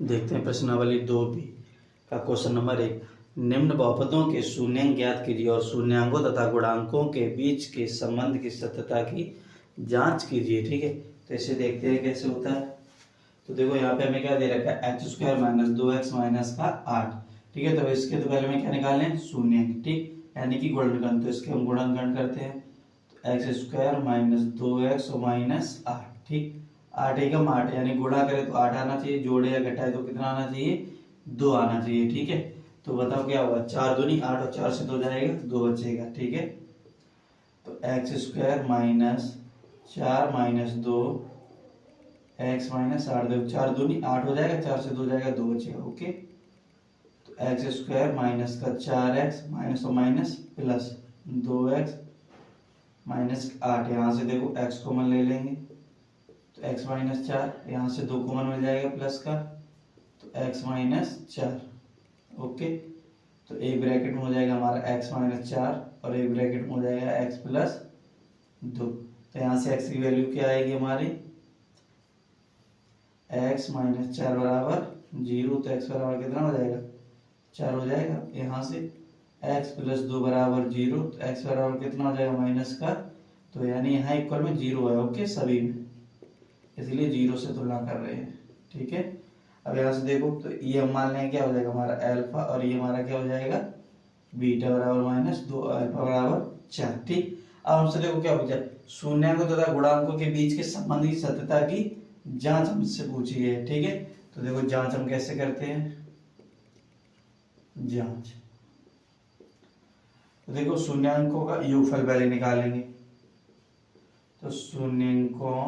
देखते हैं प्रश्नावली 2B का क्वेश्चन नंबर 1। निम्न बहुपदों के शून्यांक ज्ञात कीजिए और शून्यांकों तथा गुणांकों के बीच के संबंध की सत्यता की जांच कीजिए। ठीक है, तो इसे देखते हैं कैसे होता है। तो देखो यहाँ पे हमें क्या दे रखा है, x square minus 2x minus का 8। ठीक है, तो इसके तो पहले में क्या निकालें, शून्यांक। ठीक, यानी कि गुणनखंड, तो इसके हम गुणनखंड करते हैं। तो x square minus 2x minus 8। ठीक, 8 एकम 8, यानी गुणा करें तो 8 आना चाहिए, जोड़े या घटाए तो कितना आना चाहिए, 2 आना चाहिए। ठीक है, तो बताओ क्या हुआ, 4 दूनी 8 और 4 से 2 जाएगा, 2 बचेगा। ठीक है, तो x square minus 4 minus 2 x minus 8, देखो 4 दूनी 8 हो जाएगा, 4 से 2 जाएगा, 2 बचेगा। ओके, तो एक्स स्क्वायर माइनस का 4x माइनस और माइनस प्लस 2x माइनस 8, यहाँ से देखो x कॉमन ले लेंगे तो x माइनस 4, यहाँ से 2 कॉमन मिल जाएगा प्लस का, तो x माइनस 4। ओके, तो एक ब्रैकेट में हो जाएगा हमारा x माइनस 4 और एक ब्रैकेट में हो जाएगा x प्लस 2। तो यहाँ से x की वैल्यू क्या आएगी हमारी, x माइनस 4 बराबर 0, तो x बराबर कितना हो जाएगा, 4 हो जाएगा। यहाँ से x प्लस 2 बराबर 0, तो x बराबर कितना हो जाएगा, माइनस का, तो यानी यहाँ इक्वल में 0 है। ओके, सभी में, इसलिए 0 से तुलना कर रहे हैं। ठीक है, अब यहाँ से देखो तो ये हम मान लेंगे क्या हो जाएगा हमारा अल्फा, और ये हमारा क्या हो जाएगा, बीटा बराबर माइनस 2, अल्फा बराबर 4। ठीक, अब हमसे देखो क्या पूछा, शून्यांकों तथा गुणांकों के बीच के संबंध की सत्यता की जांच हमसे पूछी है। ठीक है, तो देखो जांच हम कैसे करते हैं, जांच, तो देखो शून्यांकों का योगफल पहले निकालेंगे। तो शून्यांकों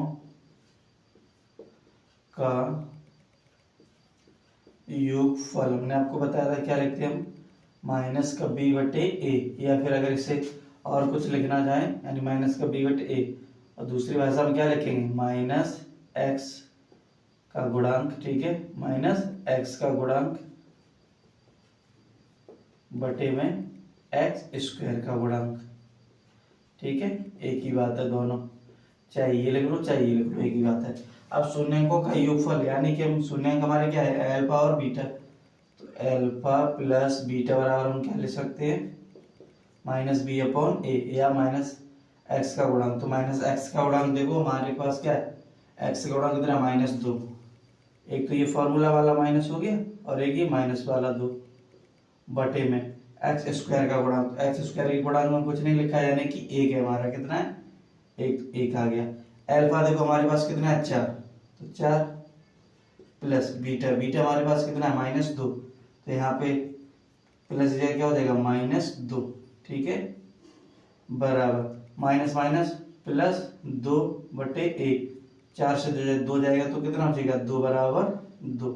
का योगफल हमने आपको बताया था, क्या लिखते हैं हम, माइनस का b बटे a, या फिर अगर इसे और कुछ लिखना चाहे यानी माइनस का b बटे a, और दूसरी भाषा में क्या लिखेंगे, माइनस x का गुणांक। ठीक है, माइनस x का गुणांक बटे में x स्क्वायर का गुणांक। ठीक है, एक ही बात है दोनों, चाहे ये लिख लो चाहे ये लिख लो, एक ही बात है। अब शून्यांकों का योगफल, यानी कि हम शून्यांक हमारे क्या है, अल्फा और बीटा, तो अल्फा प्लस बीटा बराबर हम क्या लिख सकते हैं, माइनस बी अपॉन ए, या माइनस एक्स का गुणांक। तो माइनस एक्स का गुणांक देखो हमारे पास क्या है, एक्स का गुणांक कितना, माइनस 2। एक तो ये फॉर्मूला वाला माइनस हो गया और एक ये माइनस वाला 2 बटे में एक्स स्क्वायर का गुणांक। एक्स स्क्वायर के गुणांक में कुछ नहीं लिखा, यानी कि एक है हमारा, कितना है, एक आ गया। अल्फा देखो हमारे पास कितना है, 4, तो 4 प्लस बीटा, बीटा हमारे पास कितना है, माइनस 2, तो यहाँ पे प्लस जगह क्या हो जाएगा, माइनस 2। ठीक है, बराबर माइनस माइनस प्लस 2 बटे 1, 4 से 2 जाएगा तो कितना बचेगा, 2 बराबर 2।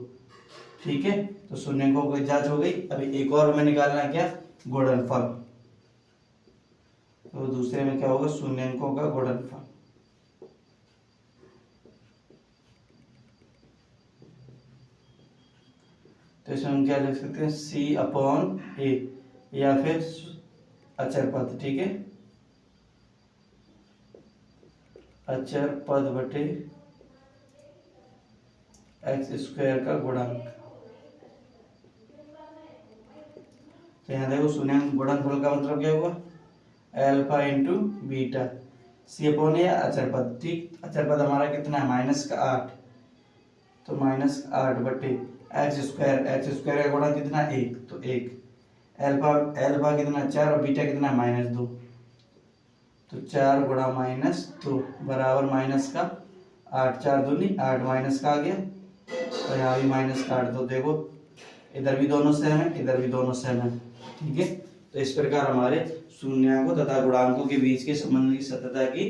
ठीक है, तो शून्यांकों की जांच हो गई। अभी एक और हमें निकालना है क्या, गुणनफल। तो दूसरे में क्या होगा, शून्यांकों का गुणनफल। तो इसमें हम क्या लिख सकते हैं, c अपॉन ए, या फिर अचर पद। ठीक है, अचर पद बटे एक्स स्क्वायर का गुणांक। तो यहाँ देखो शून्यांक गुणनफल का मतलब क्या हुआ, अल्फा इंटू बीटा, सी अपॉन ए अचर पद। ठीक, अचर पद हमारा कितना है, माइनस का 8, तो माइनस 8 बटे एक्स स्क्वायर, एक्स स्क्वायर का गुणा कितना, 1, तो 1, अल्फा अल्फा कितना 4 और बीटा कितना माइनस 2, तो 4 गुणा माइनस 2 बराबर माइनस का 8, 4 दूनी 8, माइनस का आ गया, और यहाँ भी माइनस का 8। तो देखो इधर भी दोनों सेम है, इधर भी दोनों सेम है। ठीक है, तो इस प्रकार हमारे शून्यांकों तथा गुणांकों के बीच के संबंध की सत्यता की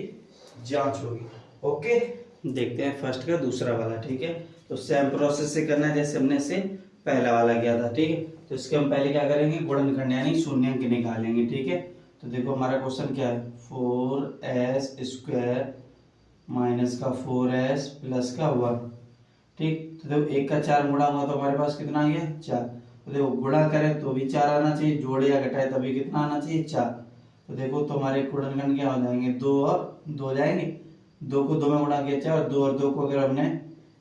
जांच होगी। ओके, देखते हैं फर्स्ट का दूसरा वाला। ठीक है, तो सेम प्रोसेस से करना है जैसे हमने से पहला वाला किया था। ठीक है, तो इसके हम पहले क्या करेंगे, गुणनखंड यानी शून्यांक निकालेंगे। ठीक है, तो देखो हमारा क्वेश्चन क्या है, 4s स्क्वायर माइनस का 4s प्लस का 1। ठीक, तो देखो 1 का 4 गुणा हुआ तो हमारे पास कितना आ गया, 4। तो देखो गुणा करें तो भी 4 आना चाहिए, जोड़े या घटाए तभी कितना आना चाहिए, 4। तो देखो तो हमारे गुणनखंड क्या हो जाएंगे, 2 और 2 जाएंगे, 2 को 2 में गुणा किया 4, और 2 को अगर हमने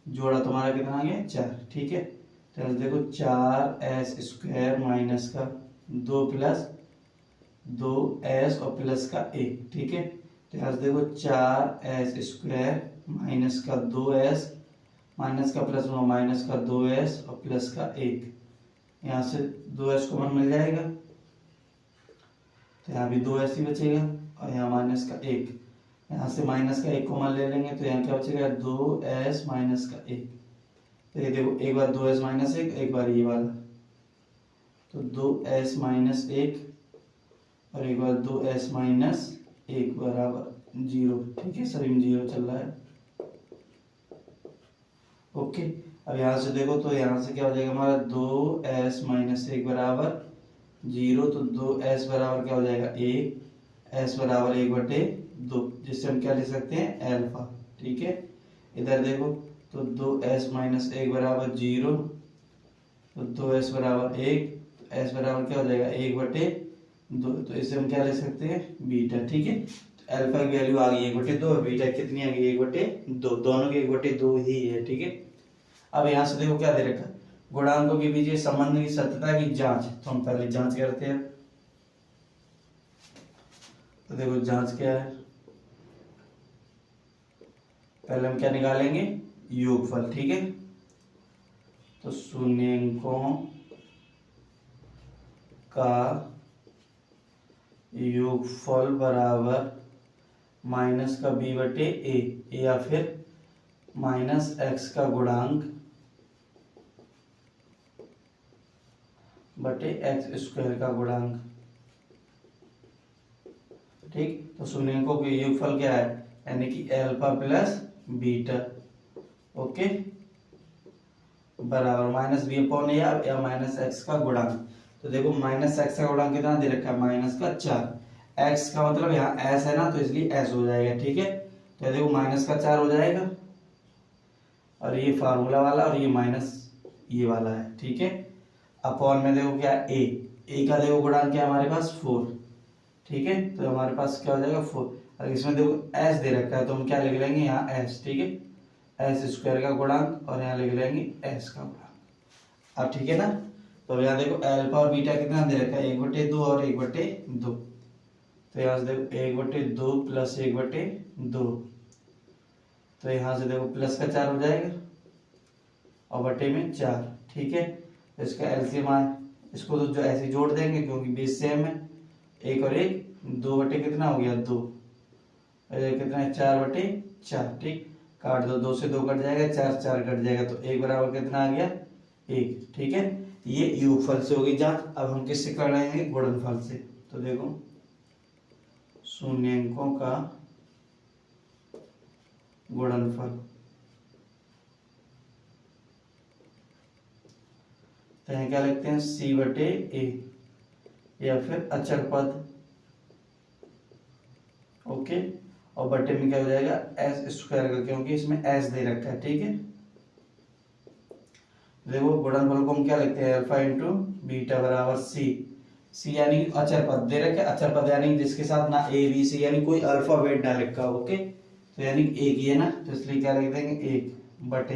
जोड़ा तो हमारा कितना आ गया, 4। ठीक है, तो देखो 4s² माइनस का 2 प्लस 2s और प्लस का 1, ठीक है। तो यहाँ से देखो 4s² माइनस का 2s माइनस का प्लस में माइनस का 2s और प्लस का 1, यहाँ से 2s कॉमन मिल जाएगा तो यहाँ भी 2s ही बचेगा और यहाँ माइनस का 1, यहाँ से माइनस का 1 कॉमन ले लेंगे तो यहाँ क्या बचेगा 2s माइनस का 1। तो ये देखो एक बार 2s माइनस 1, एक बार ये वाला, तो 2s माइनस 1 और एक बार 2s माइनस 1 बराबर 0, ठीक है। सभी में 0 चल रहा है। ओके, अब यहाँ से देखो तो यहाँ से क्या हो जाएगा हमारा 2s माइनस 1 बराबर 0, तो 2s बराबर क्या हो जाएगा 1, s बराबर 1/2, जिससे हम क्या लिख सकते हैं अल्फा, ठीक है। इधर देखो तो 2s माइनस 1 बराबर 0, तो 2s बराबर 1, तो s बराबर क्या हो जाएगा 1/2, तो इसे हम क्या लिख सकते हैं बीटा, ठीक है। तो अल्फा की वैल्यू आ गई 1/2 और बीटा कितनी आ गई 1/2, दोनों की 1/2 ही है, ठीक है। अब यहाँ से देखो क्या दे रखा है, गुणांकों के बीच संबंध की सत्यता की जांच, तो हम पहले जांच करते हैं। तो देखो जांच क्या है, पहले हम क्या निकालेंगे योगफल, ठीक है। तो शून्यंकों का योगफल बराबर माइनस का b/a, या फिर माइनस x का गुणांक बटे x² का गुणांक, ठीक। तो शून्यंकों के योगफल क्या है, यानी कि अल्फा प्लस बीटा, ओके, बराबर माइनस b/a या माइनस x का गुणांक। तो देखो माइनस x का गुणांक कितना दे रखा है माइनस का 4, x का मतलब यहाँ s है ना, तो इसलिए s हो जाएगा, ठीक है। तो देखो माइनस का 4 हो जाएगा और ये फार्मूला वाला और ये माइनस ये वाला है, ठीक है। अपॉन में देखो क्या a का देखो गुणांक क्या है हमारे पास 4, ठीक है। तो हमारे पास क्या हो जाएगा 4, और इसमें देखो s दे रखा है तो हम क्या लिख लेंगे यहाँ s, ठीक है, s² का गुणांक और यहाँ लिख लेंगे s का गुणांक। अब ठीक है ना। तो यहाँ देखो अल्फा और बीटा कितना दे रखा है 1/2 और 1/2, तो यहाँ से देखो 1/2 प्लस 1/2, तो यहाँ से देखो प्लस का 4 हो जाएगा और बटे में 4, ठीक है। तो इसका एलसीएम आए, इसको तो जो ऐसे जोड़ देंगे क्योंकि बेस सेम है, 1 और 1 2 बटे कितना हो गया 2, कितना है 4/4, ठीक। काट दो, 2 से 2 कट जाएगा, 4 4 कट जाएगा, तो 1 बराबर कितना आ गया 1, ठीक है। ये योगफल से होगी जांच। अब हम किससे कर रहे हैं गुणनफल से। तो देखो शून्यंकों का गुणनफल, तो यहाँ क्या लिखते हैं c/a या फिर अचर पद, ओके, और बटे में क्या हो जाएगा s² का, क्योंकि इसमें s दे रखा है, ठीक है। देखो गुणनफल को हम क्या लिखते हैं अल्फा इंटू बीटा बराबर c यानी अचर पद दे रखे, अचर पद यानी जिसके साथ ना a b c यानी कोई अल्फाबेट ना लिखा, ओके। तो यानी एक ही है ना, तो इसलिए क्या लिख देंगे 1 बटे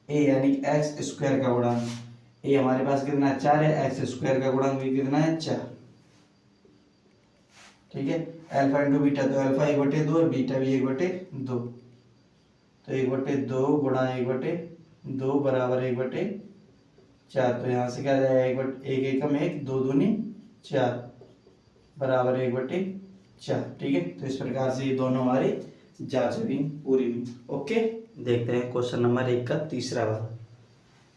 a यानी x² का गुणांक, a हमारे पास कितना है 4 है, x² का गुणांक भी कितना है 4, ठीक है। अल्फा इंटू बीटा, तो अल्फा 1/2 और बीटा भी 1/2, तो 1/2 गुणा 1/2 बराबर 1/4, तो यहाँ से क्या जाएगा 1 एकम 1, 2 दूनी 4 बराबर 1/4, ठीक है। तो इस प्रकार से ये दोनों हमारी जांच भी पूरी हुई, ओके। देखते हैं क्वेश्चन नंबर 1 का तीसरा वाला।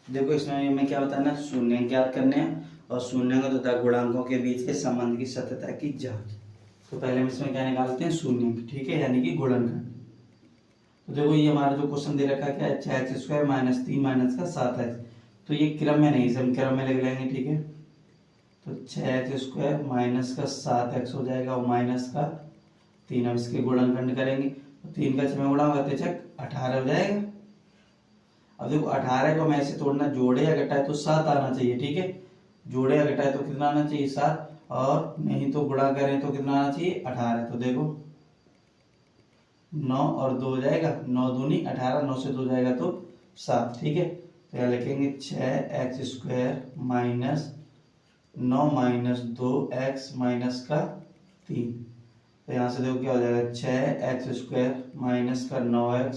देखो इसमें हमें क्या बताना है, शून्यंक ज्ञात करने हैं और शून्यंकों तथा गुणांकों के बीच के संबंध की सत्यता की जांच। तो पहले हम इसमें क्या निकालते हैं शून्यंक, ठीक है, यानी कि गुणनखंड। तो देखो ये हमारा जो क्वेश्चन दे रखा है क्या है 6x² माइनस 3 माइनस का 7x, तो ये क्रम में नहीं, इसे हम क्रम में लिख लेंगे, ठीक है। तो 6x² माइनस का 7x हो जाएगा और माइनस का 3, हम इसके गुणनखंड करेंगे, तो 3 का 6 में गुणा होगा 18 हो जाएगा। अब देखो 18 को हम ऐसे तोड़ना, जोड़े या घटाए तो 7 आना चाहिए, ठीक है। जोड़े या घटाए तो कितना आना चाहिए 7, और नहीं तो गुणा करें तो कितना आना चाहिए 18। तो देखो 9 और 2 हो जाएगा, 9 दूनी 18, 9 से 2 जाएगा तो 7, ठीक है। तो यहाँ लिखेंगे 6x² minus 9 minus 2x minus का 3। तो यहाँ से देखो क्या हो जाएगा 6x² माइनस का 9x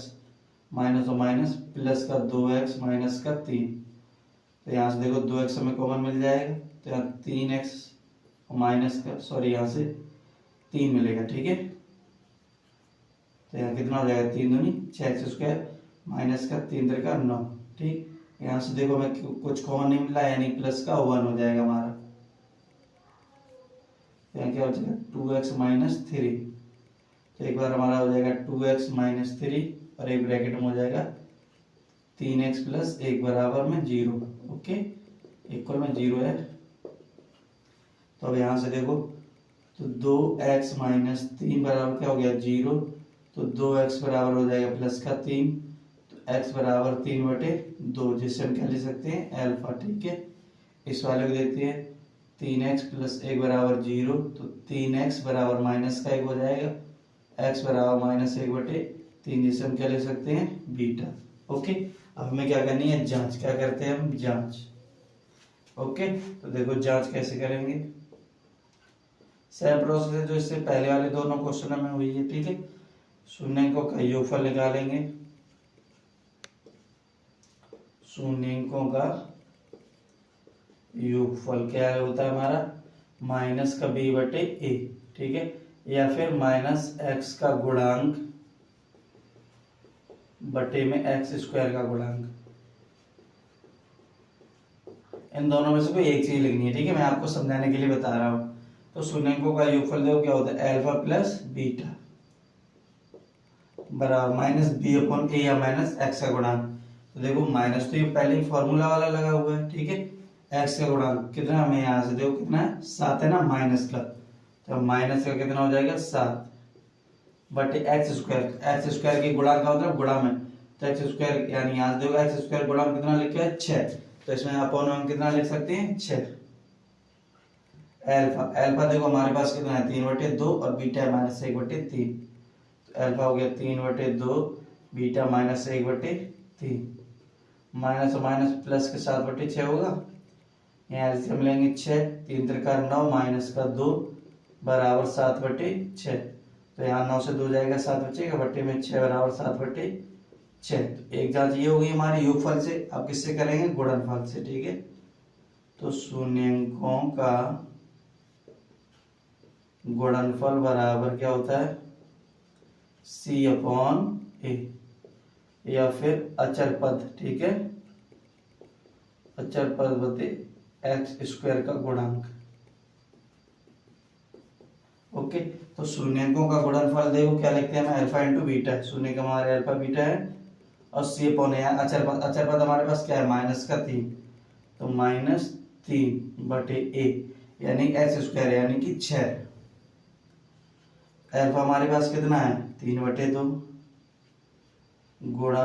माइनस और माइनस प्लस का 2x माइनस का 3। तो यहाँ से देखो 2x हमें कॉमन मिल जाएगा, तो यहाँ 3x माइनस का यहाँ से 3 मिलेगा। ठीक है, तो यहाँ कितना हो जाएगा 3 दूनी 6x² माइनस का 3 का 9। ठीक, यहाँ से देखो हमें कुछ कॉमन नहीं मिला यानी प्लस का 1 हो जाएगा हमारा। तो यहाँ क्या हो जाएगा 2x माइनस 3। तो एक बार हमारा हो जाएगा 2x माइनस 3 और एक ब्रैकेट में हो जाएगा 3x प्लस 1 बराबर में 0। ओके, इक्वल में 0 है। तो अब यहाँ से देखो तो 2x माइनस 3 बराबर क्या हो गया 0। तो 2x बराबर हो जाएगा प्लस का 3, तो x बराबर 3/2, जिससे हम क्या लिख सकते हैं अल्फा। ठीक है, इस वाले को देखते हैं 3x प्लस 1 बराबर 0, तो 3x बराबर माइनस का 1 हो जाएगा, x बराबर माइनस 1/3, जिससे हम क्या लिख सकते हैं बीटा। ओके, अब हमें क्या करनी है जांच। क्या करते हैं हम जांच। ओके, तो देखो जांच कैसे करेंगे। सेम प्रोसेस है जो इससे पहले वाले दोनों क्वेश्चन में हुई है। ठीक है, शून्यंकों का योगफल निकालेंगे। शून्यंकों का योगफल क्या होता है हमारा माइनस का b/a। ठीक है, या फिर माइनस x का गुणांक बटे में x² का गुणांक। इन दोनों में से कोई एक चीज लिखनी है। ठीक है, मैं आपको समझाने के लिए बता रहा हूं। तो शून्यंकों का योगफल देखो क्या होता है अल्फा प्लस बीटा बराबर माइनस b/a या माइनस x का गुणांक। तो देखो माइनस तो ये पहले ही फॉर्मूला वाला लगा हुआ है। ठीक है, x का गुणांक कितना हमें यहाँ से देखो कितना है 7 है ना माइनस का, तो माइनस का कितना हो जाएगा 7 बटे x² की गुणांक का मतलब गुणा में, तो x² यानी यहाँ से देखो x² गुणा में कितना लिखा है 6, तो इसमें अपॉन हम कितना लिख सकते हैं 6। अल्फा देखो हमारे पास कितना है 3/2 और बीटा है माइनस 1/3, तो अल्फा हो गया 3/2 बीटा माइनस 1/3, माइनस और माइनस प्लस के 7/6 होगा। यहाँ से हम लेंगे 6, 3 का 9 माइनस का 2 बराबर 7/6। तो यहाँ 9 से 2 जाएगा 7 बचेगा, बट्टे में 6 बराबर 7/6। तो एक जांच ये होगी हमारे योगफल से। अब किससे करेंगे गुणनफल से। ठीक है, तो शून्यंकों का गुणनफल बराबर क्या होता है c/a या फिर अचर पद। ठीक है, अचर पद बते x² का गुणांक। ओके, तो शून्यंकों का गुणनफल देखो क्या लिखते हैं हम अल्फा इंटू बीटा। शून्य का हमारे अल्फा बीटा है और c/a अचर पद हमारे पास क्या है माइनस का 3, तो -3/a यानी x² यानी कि 6। अल्फा हमारे पास कितना है 3/2 गुणा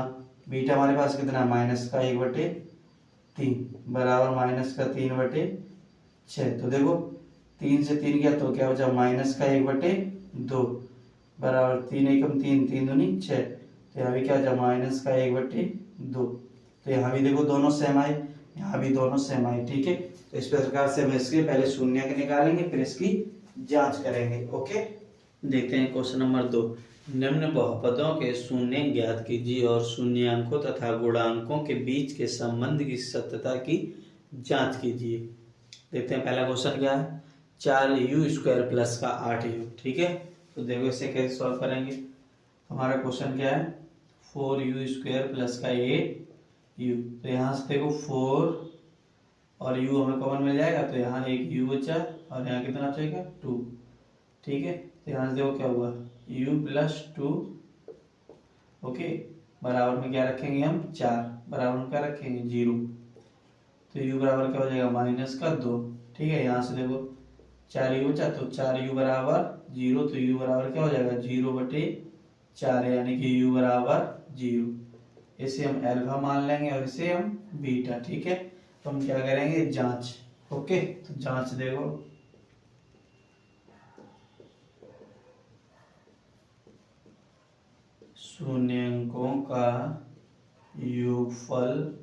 बीटा हमारे पास कितना है माइनस का 1/3 बराबर माइनस का 3/6। तो देखो 3 से 3 गया तो क्या बचा माइनस का 1/2 बराबर 3 एकम 3, 3 दूनी 6। तो यहाँ भी क्या बचा माइनस का 1/2। तो यहाँ भी देखो दोनों सेम आए, यहाँ भी दोनों सेम आए। ठीक है, तो इस प्रकार से हम इसके पहले शून्य निकालेंगे फिर इसकी जांच करेंगे। ओके, देखते हैं क्वेश्चन नंबर 2। निम्न बहुपदों के शून्य ज्ञात कीजिए और शून्याङ्कों तथा गुणांकों के बीच के संबंध की सत्यता की जांच कीजिए। देखते हैं पहला क्वेश्चन क्या है 4u² प्लस का 8u। ठीक है, तो देखो इसे कैसे सॉल्व करेंगे। हमारा क्वेश्चन क्या है 4u² प्लस का 8u। तो यहाँ से देखो 4 और u हमें कॉमन मिल जाएगा, तो यहाँ एक u बचा और यहाँ कितना बचेगा 2। ठीक है, तो यहाँ से देखो क्या हुआ u प्लस 2। ओके, बराबर में क्या रखेंगे हम 4, बराबर में क्या रखेंगे 0, तो u बराबर क्या हो जाएगा माइनस का 2। ठीक है, यहाँ से देखो 4u बचा तो 4u बराबर 0, तो u बराबर क्या हो जाएगा 0/4 यानी कि u बराबर 0। इसे हम अल्फा मान लेंगे और इसे हम बीटा। ठीक है, तो हम क्या करेंगे जांच। ओके, तो जांच देखो शून्यंकों का योगफल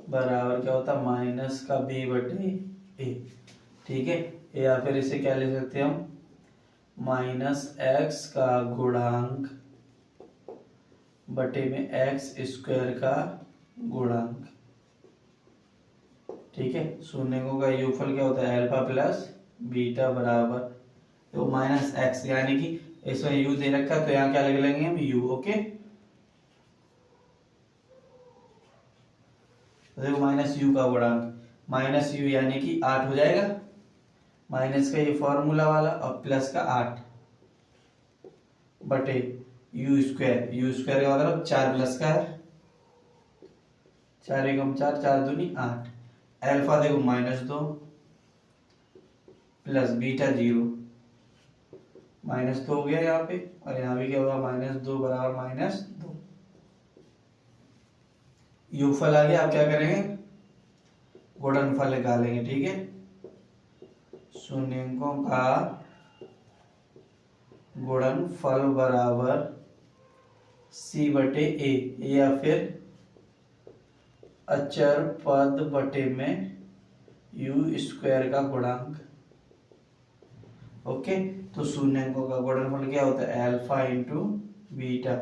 बराबर क्या होता है माइनस का बी बटे ए, ठीक है। या फिर इसे क्या लिख सकते हैं हम, माइनस एक्स का गुणांक बटे में एक्स स्क्वायर का गुणांक, ठीक है। शून्यकों का योगफल क्या होता है अल्फा प्लस बीटा बराबर तो माइनस एक्स, यानी कि इसमें यू दे रखा है तो यहाँ क्या लग लेंगे हम यू, ओके। तो देखो माइनस यू का गुणांक, माइनस यू यानी कि 8 हो जाएगा, माइनस का ये फॉर्मूला वाला और प्लस का 8 बटे यू स्क्वायर, यू स्क्वायर का मतलब 4 प्लस का है, 4 एकम 4, 4 दूनी 8, अल्फा देखो -2 प्लस बीटा 0, -2 हो गया यहाँ पे और यहाँ भी क्या होगा -2 बराबर -2, योगफल आ गया। आप क्या करेंगे गुणनफल निकालेंगे, ठीक है। शून्यकों का गुणनफल बराबर सी बटे ए, या फिर अचर पद बटे में यू स्क्वायर का गुणांक, ओके। तो शून्यकों का गुणनफल क्या होता है अल्फा इंटू बीटा,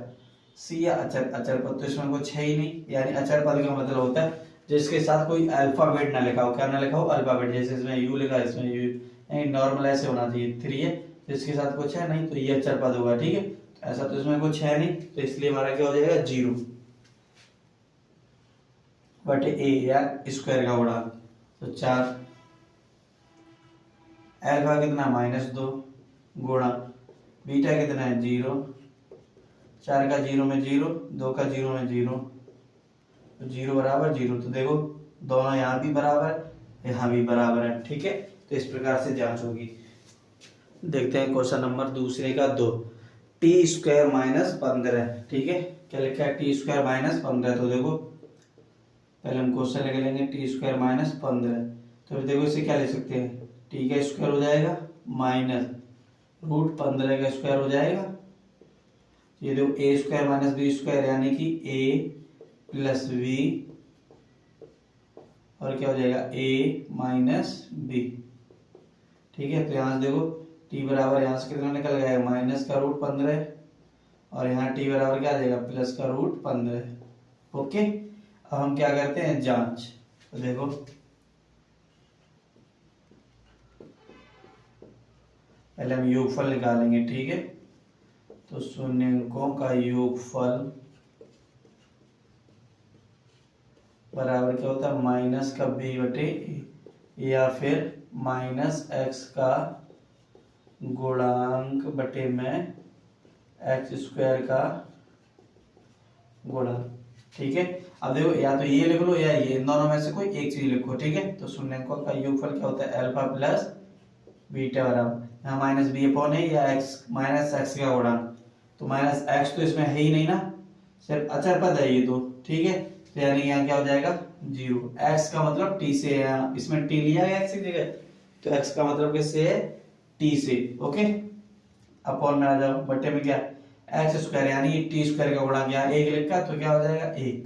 सी या अचर, अचर पद तो इसमें कुछ है ही नहीं, यानी अचर पद का मतलब होता है जिसके साथ कोई अल्फाबेट ना लिखा हो, क्या ना लिखा हो अल्फाबेट, जैसे इसमें यू लिखा है इसमें यू, नहीं नॉर्मल ऐसे होना चाहिए 3 है, जिसके साथ कुछ है नहीं तो ये अचर पद होगा, ठीक है। ऐसा तो इसमें कुछ है नहीं तो इसलिए हमारा क्या हो जाएगा 0 बटे ए या स्क्वायर का गुणांक, तो 4 अल्फा कितना -2 गुणा बीटा कितना है 0, 4 का 0 में 0, 2 का 0 में 0, तो 0 बराबर 0, तो देखो दोनों यहाँ भी बराबर है यहाँ भी बराबर है, ठीक है। तो इस प्रकार से जांच होगी। देखते हैं क्वेश्चन नंबर दूसरे का 2, टी स्क्वायर -15, ठीक है। क्या लिखा है टी स्क्वायर -15, तो देखो पहले हम क्वेश्चन लिख लेंगे टी स्क्वायर -15, तो फिर देखो इसे क्या लिख सकते हैं टी का स्क्वायर हो जाएगा -√15 का स्क्वायर हो जाएगा, ये देखो ए स्क्वायर माइनस बी स्क्वायर यानी कि ए प्लस बी और क्या हो जाएगा ए माइनस बी, ठीक है। तो यहाँ से देखो टी बराबर यहाँ से कितना निकल गया माइनस का √15 और यहाँ टी बराबर क्या आ जाएगा प्लस का √15, ओके। अब हम क्या करते हैं जांच, तो देखो पहले हम योगफल निकालेंगे, ठीक है। तो शून्यकों का योगफल बराबर क्या होता है माइनस का बी बटे ए, या फिर -x का गुणांक बटे में एक्स स्क्वायर का गुणांक, ठीक है। अब देखो या तो ये लिख लो या ये, इन दोनों में से कोई एक चीज लिखो, ठीक है। तो शून्यकों का योगफल क्या होता है अल्फा प्लस बीटा बराबर यहाँ -b अपॉन है या x -x का गुणांक, तो -x तो इसमें है ही नहीं ना, सिर्फ अचर पद है ये तो, ठीक है। तो यानी यहाँ क्या हो जाएगा 0, x का मतलब t से है, इसमें t लिया गया x की जगह, तो x का मतलब किससे है t से, ओके। अपॉन में आ जाओ बटे में क्या एक्स स्क्वायर यानी टी स्क्वायर का गुणांक यहाँ 1 लिखा तो क्या हो जाएगा 1,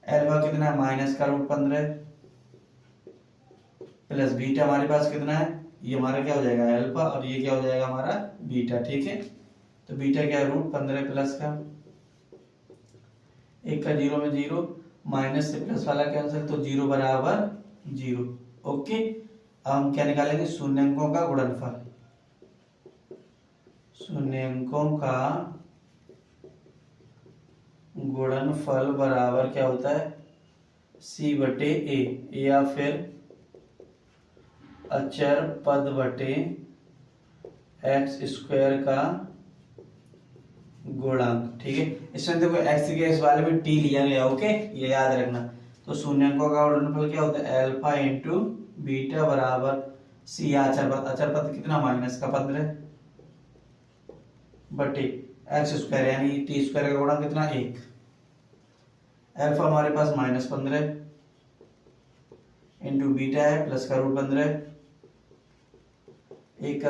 अल्फा कितना है माइनस का √15 प्लस बीटा हमारे पास कितना है ये हमारा क्या हो जाएगा अल्फा और ये क्या हो जाएगा हमारा बीटा, ठीक है। तो बीटा क्या है √15 प्लस का 1 का 0 में 0, माइनस से प्लस वाला कैंसिल तो 0 बराबर 0, ओके। अब हम क्या निकालेंगे शून्यकों का गुणनफल, शून्यकों का गुणनफल बराबर क्या होता है c बटे ए, या फिर अचर पद बटे एक्स स्क्वायर का गुणांक, ठीक है। इसमें देखो x के इस वाले में t लिया गया, ओके, ये याद रखना। तो शून्यकों का गुणनफल क्या होता है अल्फा इंटू बीटा बराबर c, अचर पद कितना माइनस का 15 बटे एक्स स्क्वायर यानी टी स्क्वायर का गुणांक कितना 1, अल्फा हमारे पास -15 इंटू बीटा है प्लस का √15, 1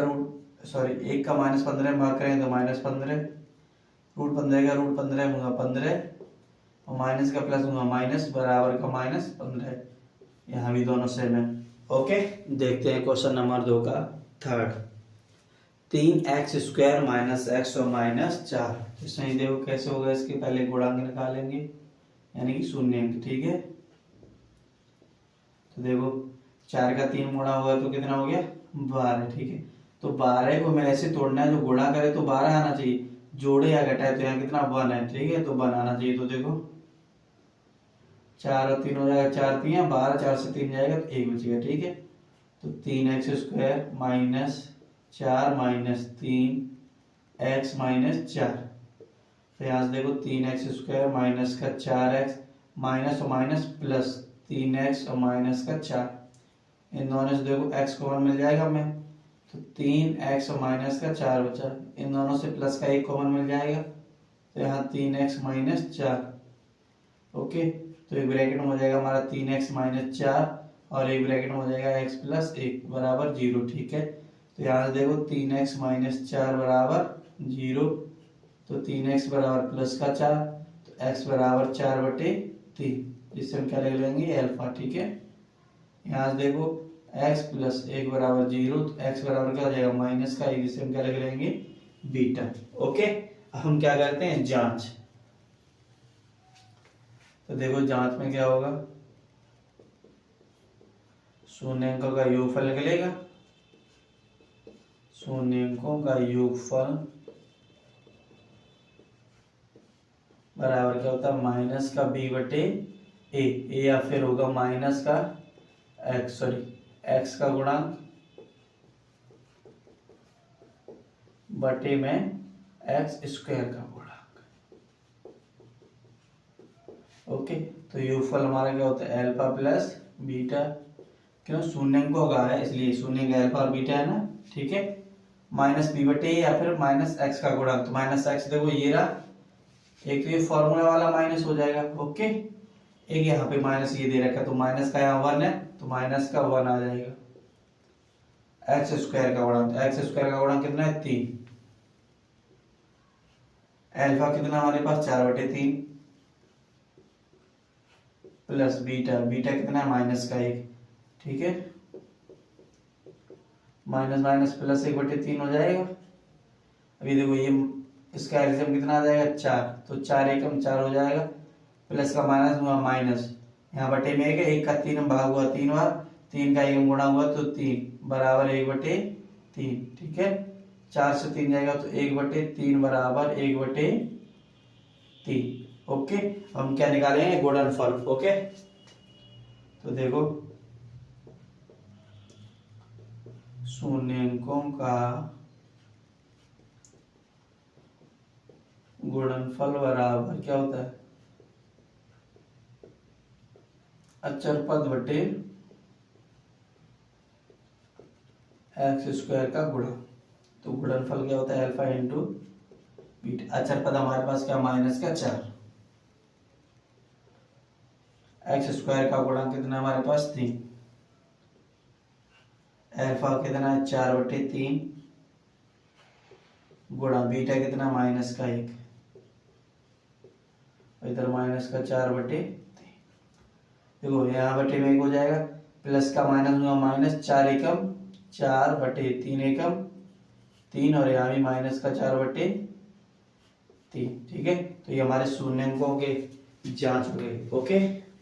का -15 भाग करें तो -15, √15 का √15 होगा 15 और माइनस का प्लस दूंगा माइनस, बराबर का माइनस 15, यहाँ भी दोनों सेम है। ओके, देखते हैं क्वेश्चन नंबर 2 का थर्ड। 3x² माइनस एक्स और माइनस 4। इसमें देखो कैसे होगा, इसके पहले गुणांक निकालेंगे यानी कि शून्यंक, ठीक है। तो देखो 4 का 3 गुणा होगा तो कितना हो गया 12, ठीक है। तो 12 को मैं ऐसे तोड़ना है, जो गुणा करे तो 12 आना चाहिए, जोड़े या घटाए तो यहाँ कितना 1 है, ठीक है। तो 1 आना चाहिए। तो देखो 4 और 3 हो जाएगा, 4 3 12, 4 से 3 जाएगा तो 1 बचेगा, ठीक है। तो 3x² minus 4 minus 3x minus 4। तो यहाँ से देखो 3x² माइनस का 4x माइनस और माइनस प्लस 3x और माइनस का 4, इन दोनों से देखो x कॉमन मिल जाएगा हमें, तो 3x और माइनस का 4 बचा, इन दोनों से प्लस का 1 कॉमन मिल जाएगा, तो यहाँ 3x माइनस 4। ओके, तो एक ब्रैकेट में हो जाएगा हमारा 3x माइनस 4 और एक ब्रैकेट में हो जाएगा x प्लस 1 बराबर 0, ठीक है। तो यहाँ से देखो 3x माइनस 4 बराबर 0, तो 3x बराबर प्लस का 4, तो x बराबर 4/3, जिससे हम क्या लिख लेंगे अल्फा, ठीक है। यहाँ से देखो x प्लस 1 बराबर 0, तो x बराबर क्या हो जाएगा माइनस का 1, जिससे हम क्या लिख लेंगे बीटा। ओके, अब हम क्या करते हैं जांच। तो देखो जांच में क्या होगा, शून्यंकों का योगफल निकलेगा, शून्यंकों का योगफल बराबर क्या होता है माइनस का b/a, या फिर होगा माइनस का x का गुणांक बटे में x² का गुणांक। ओके, तो योगफल हमारा क्या होता है अल्फा प्लस बीटा, क्यों शून्यंकों का है इसलिए शून्यंक अल्फा और बीटा है ना, ठीक है। माइनस b/a या फिर माइनस x का गुणांक, तो माइनस x देखो ये रहा, एक तो ये फॉर्मूला वाला माइनस हो जाएगा, ओके। एक यहाँ पे माइनस ये दे रखा है, तो माइनस का यहाँ 1 है, तो माइनस का 1 आ जाएगा। x² का गुणांक, x² का गुणांक कितना है 3, अल्फा कितना हमारे पास 4/3 प्लस बीटा, बीटा कितना है माइनस का 1, ठीक है। माइनस माइनस प्लस 1/3 हो जाएगा। अभी देखो ये इसका एल्सियम कितना आ जाएगा 4, तो 4 एकम 4 हो जाएगा, प्लस का माइनस हुआ माइनस, यहाँ बटे में 1 का 3 भाग हुआ 3 बार, 3 का एकम गुणा हुआ तो 3 बराबर 1/3, ठीक है। 4 से 3 जाएगा तो 1/3 बराबर 1/3। ओके, हम क्या निकालेंगे गुणनफल। ओके, तो देखो शून्यंकों का गुणनफल बराबर क्या होता है अचर पद बटे x² का गुणा। तो गुणनफल क्या होता है अल्फा इंटू बीटा, अचर पद हमारे पास क्या माइनस का 4, x² का गुणा कितना हमारे पास 3, अल्फा कितना है 4/3 गुणा बीटा कितना माइनस का 1, इधर माइनस का 4/3। देखो यहाँ बटे में 1 हो जाएगा, प्लस का माइनस हुआ माइनस, 4 एकम 4/3 एकम 3, और यहाँ भी माइनस का 4/3, ठीक है। तो ये हमारे शून्यंकों के जांच हो गई। ओके,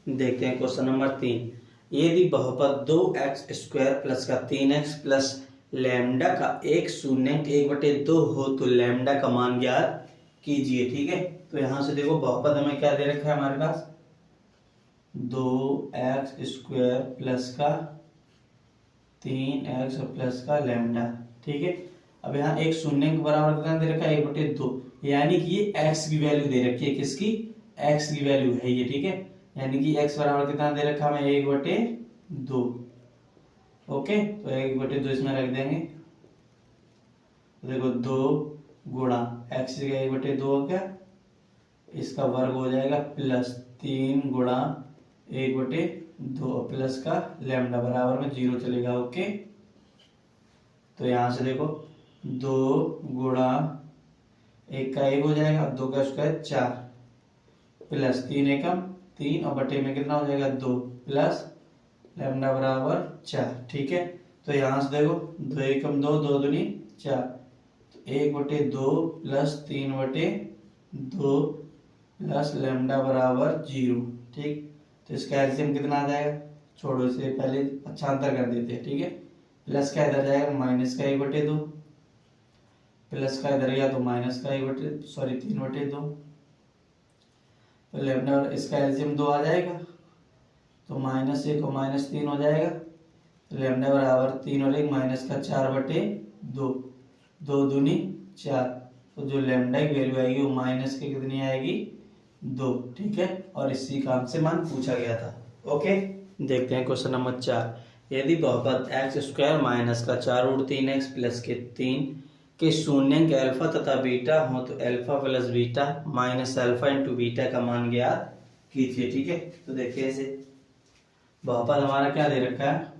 देखते हैं क्वेश्चन नंबर 3। यदि बहुपद 2x² प्लस का 3x प्लस लैम्डा का एक शून्यंक 1/2 हो तो लैम्डा का मान ज्ञात कीजिए, ठीक है। तो यहाँ से देखो बहुपद हमें क्या दे रखा है हमारे पास 2x² प्लस का 3x प्लस का लैम्डा, ठीक है। अब यहाँ एक शून्यंक बराबर कितना दे रखा है 1/2, यानी कि ये x की वैल्यू दे रखी है, किसकी x की वैल्यू है ये, ठीक है। यानी कि x बराबर कितना दे रखा है 1/2। ओके, तो 1/2 इसमें रख देंगे, तो देखो 2 गुणा x का 1/2 हो गया, इसका वर्ग हो जाएगा प्लस 3 गुणा 1/2 प्लस का लैम्डा बराबर में 0 चलेगा। ओके, तो यहाँ से देखो 2 गुणा 1 का 1 हो जाएगा, 2 का स्क्वायर 4, प्लस 3 एकम 3 और बटे में कितना हो जाएगा 2 प्लस लैम्डा बराबर 4। ठीक है, तो यहाँ से देखो 2 एकम 2, 2 दूनी 4, तो 1/2 प्लस 3/2 प्लस लैम्डा बराबर 0। ठीक, तो इसका एलसीएम कितना आ जाएगा, छोड़ो इसे, पहले पक्षांतर कर देते हैं। ठीक है, प्लस का इधर जाएगा माइनस का 1/2, प्लस का इधर गया तो माइनस का 3/2, तो लैम्डा इसका एलसीएम 2 आ जाएगा, तो -1 और -3 हो जाएगा, तो लैम्डा बराबर 3 और 1 माइनस का 4/2, 2 दूनी 4, तो जो लैम्डा की वैल्यू आएगी वो माइनस के कितनी आएगी 2। ठीक है, और इसी काम से मान पूछा गया था। ओके, देखते हैं क्वेश्चन नंबर 4। यदि बहुपद x² माइनस का 4√3x प्लस के 3 के शून्यंक अल्फा तथा बीटा हो तो alpha plus beta minus alpha into beta का मान ज्ञात कीजिए। ठीक है, तो देखिए इसे बहुपद हमारा क्या दे रखा है,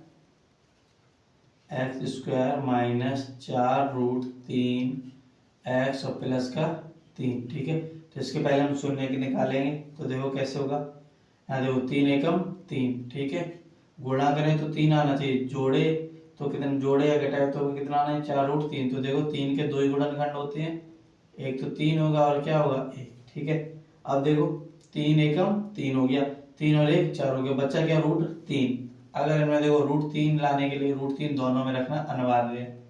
x² माइनस 4√3x और प्लस का 3। ठीक है, तो इसके पहले हम शून्य के निकालेंगे, तो देखो कैसे होगा, यहाँ देखो 3 एकम 3। ठीक है, गुणा करें तो 3 आना चाहिए, जोड़े तो कितना, जोड़े या घटाए तो कितना आना है 4√3। तो देखो 3 के 2 ही गुणनखंड होते हैं, एक तो 3 होगा और क्या होगा 1। ठीक है, अब देखो 3 एकम 3 हो गया, 3 और 1 4 हो गया, बचा क्या √3। अगर हमें देखो √3 लाने के लिए √3 दोनों में रखना अनिवार्य है।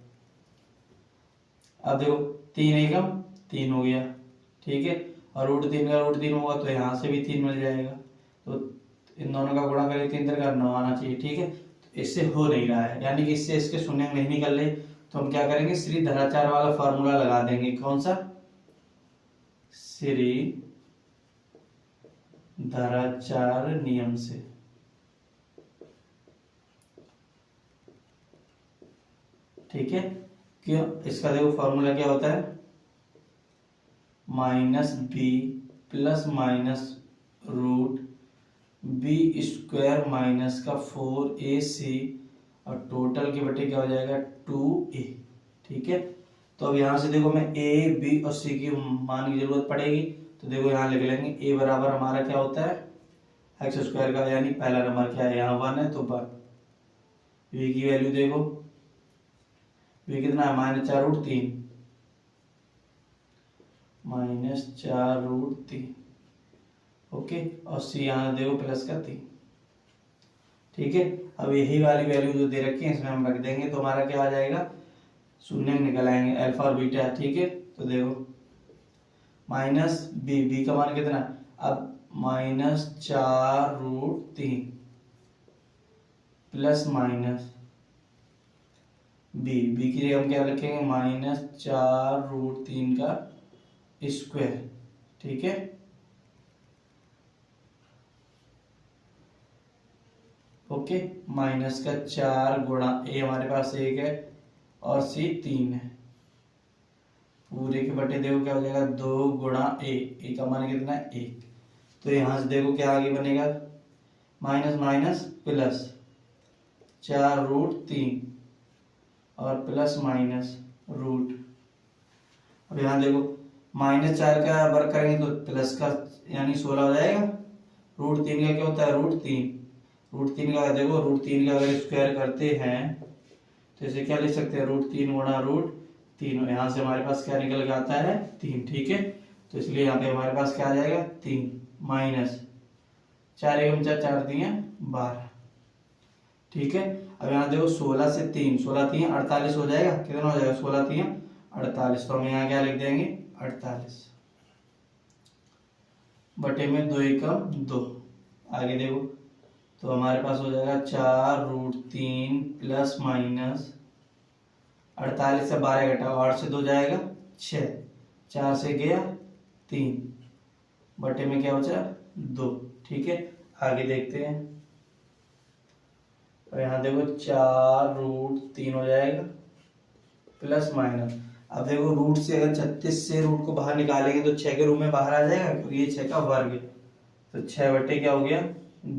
अब देखो 3 एकम 3 हो गया। ठीक है, और √3 का √3 होगा तो यहाँ से भी 3 मिल जाएगा, तो इन दोनों का गुणा करें 3 का 9 आना चाहिए। ठीक है, तो इससे हो नहीं रहा है, यानी कि इससे इसके शून्य नहीं निकल रहे, तो हम क्या करेंगे, श्रीधराचार्य वाला फॉर्मूला लगा देंगे। कौन सा, श्रीधराचार्य नियम से। ठीक है, क्यों, इसका देखो फॉर्मूला क्या होता है, -b plus minus √b² minus का 4ac और टोटल के बटे क्या हो जाएगा 2a। ठीक है, तो अब यहाँ से देखो मैं a, b और c की मान की जरूरत पड़ेगी, तो देखो यहाँ लिख लेंगे a बराबर हमारा क्या होता है x² का, यानी पहला नंबर क्या है, यहाँ 1 है तो 1। v की वैल्यू देखो, v कितना है -4√3 -4√3। ओके, और c यहाँ देखो प्लस का 3। ठीक है, अब यही वाली वैल्यू जो दे रखी है इसमें हम रख देंगे, तो हमारा क्या आ जाएगा, शून्य निकल आएंगे अल्फा और बीटा। ठीक है, तो देखो -b का मान कितना, अब -4√3 प्लस माइनस b की जगह हम क्या रखेंगे -4√3 का स्क्वायर। ठीक है, ओके, माइनस का 4 गुणा a हमारे पास 1 है और c 3 है, पूरे के बटे देखो क्या हो जाएगा 2 गुणा a का मान कितना है 1। तो यहां से देखो क्या आगे बनेगा, माइनस माइनस प्लस 4√3 और प्लस माइनस रूट। अब यहाँ देखो -4 का वर्ग करेंगे तो प्लस का यानी 16 हो जाएगा, √3 का क्या होता है √3 का देखो √3 का अगर स्क्वायर करते हैं तो इसे क्या लिख सकते हैं √3 गुणा √3, यहाँ से हमारे पास क्या निकल के आता है 3। ठीक है, तो इसलिए यहाँ पे हमारे पास क्या आ जाएगा 3 माइनस 4 एकम 4 दिए 12। ठीक है, अब यहाँ देखो 16 से 3 48 हो जाएगा, कितना हो जाएगा 16 3 48, तो हम यहाँ क्या लिख देंगे 48 बटे में 2 एकम 2। आगे देखो तो हमारे पास हो जाएगा 4√3 प्लस माइनस 48 से 12 घटाओ, 8 से 2 जाएगा 6, 4 से गया 3 बटे में क्या बचा 2। ठीक है, आगे देखते हैं, और यहाँ देखो 4√3 हो जाएगा प्लस माइनस, अब देखो रूट से अगर 36 से रूट को बाहर निकालेंगे तो 6 के रूप में बाहर आ जाएगा, क्योंकि ये 6 का वर्ग है, तो 6 बटे क्या हो गया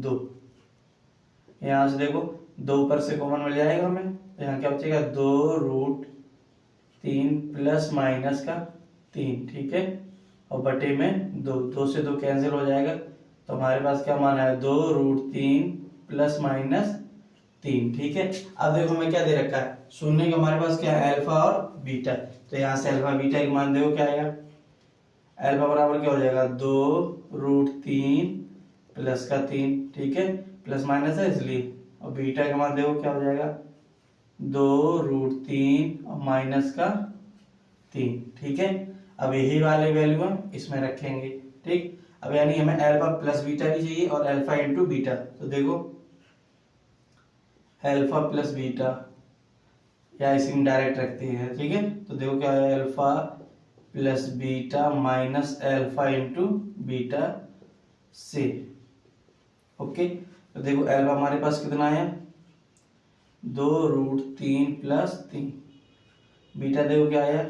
2। यहाँ से देखो 2 ऊपर से कॉमन मिल जाएगा हमें, तो यहाँ क्या बचेगा 2√3 प्लस माइनस का 3। ठीक है, और बटे में 2, 2 से 2 कैंसिल हो जाएगा। तो हमारे पास क्या मान है 2√3 प्लस माइनस 3। ठीक है, अब देखो हमें क्या दे रखा है शून्य का, हमारे पास क्या है अल्फा और बीटा। तो यहाँ से अल्फा बीटा की मान देखो क्या आएगा, अल्फा बराबर क्या हो जाएगा 2√3 प्लस का 3। ठीक है, प्लस माइनस है इसलिए, और बीटा का मान देखो क्या हो जाएगा 2√3 और माइनस का 3। ठीक है, अब यही वाले वैल्यू हम इसमें रखेंगे। ठीक, अब यानी हमें अल्फा प्लस बीटा भी चाहिए और अल्फा इंटू बीटा। तो देखो अल्फा प्लस बीटा या इसी में डायरेक्ट रखते हैं। ठीक है, तो देखो क्या है alpha plus beta minus alpha into beta से। ओके, तो देखो अल्फा हमारे पास कितना है 2√3 प्लस 3, बीटा देखो क्या आया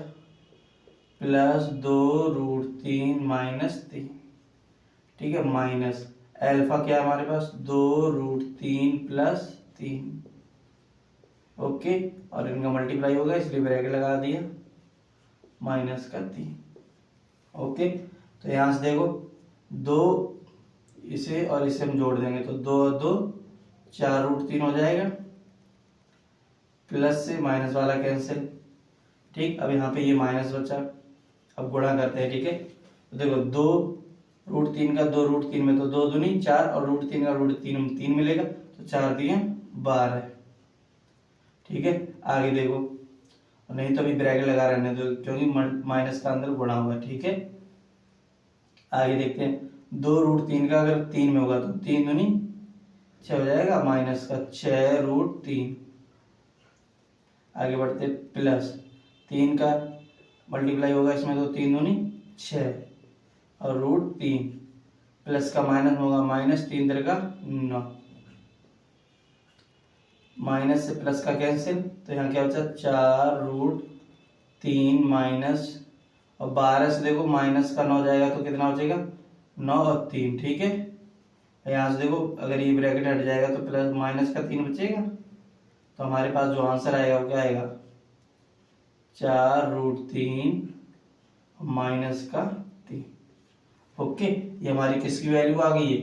प्लस 2√3 माइनस 3। ठीक है, माइनस अल्फा क्या है हमारे पास 2√3 प्लस 3। ओके, और इनका मल्टीप्लाई होगा इसलिए ब्रैकेट लगा दिया माइनस का 3। ओके, तो यहां से देखो 2 इसे और इसे हम जोड़ देंगे तो 2 2 4√3 हो जाएगा, प्लस से माइनस वाला कैंसिल। ठीक, अब यहाँ पे ये माइनस बचा, अब गुणा करते हैं। ठीक है, तो देखो 2√3 का 2√3 में तो 2 दूनी 4 और √3 का √3 मिलेगा, तो 4 दिए 12। ठीक है, आगे देखो, नहीं तो अभी ब्रैकेट लगा रहने दो क्योंकि माइनस का अंदर गुणा हुआ। ठीक है, आगे देखते हैं 2√3 का अगर 3 में होगा तो 3 दूनी 6 हो जाएगा, माइनस का 6√3। आगे बढ़ते प्लस 3 का मल्टीप्लाई होगा इसमें तो 3 दूनी 6 और √3 प्लस का माइनस होगा माइनस 3 3 का 9, माइनस से प्लस का कैंसिल, तो यहाँ क्या बचा 4√3 माइनस और 12 से देखो माइनस का 9 जाएगा तो कितना हो जाएगा 9 और 3। ठीक है, यहाँ से देखो अगर ये ब्रैकेट हट जाएगा तो प्लस माइनस का 3 बचेगा, तो हमारे पास जो आंसर आएगा वो क्या आएगा 4√3 माइनस का 3। ओके, ये हमारी किसकी वैल्यू आ गई है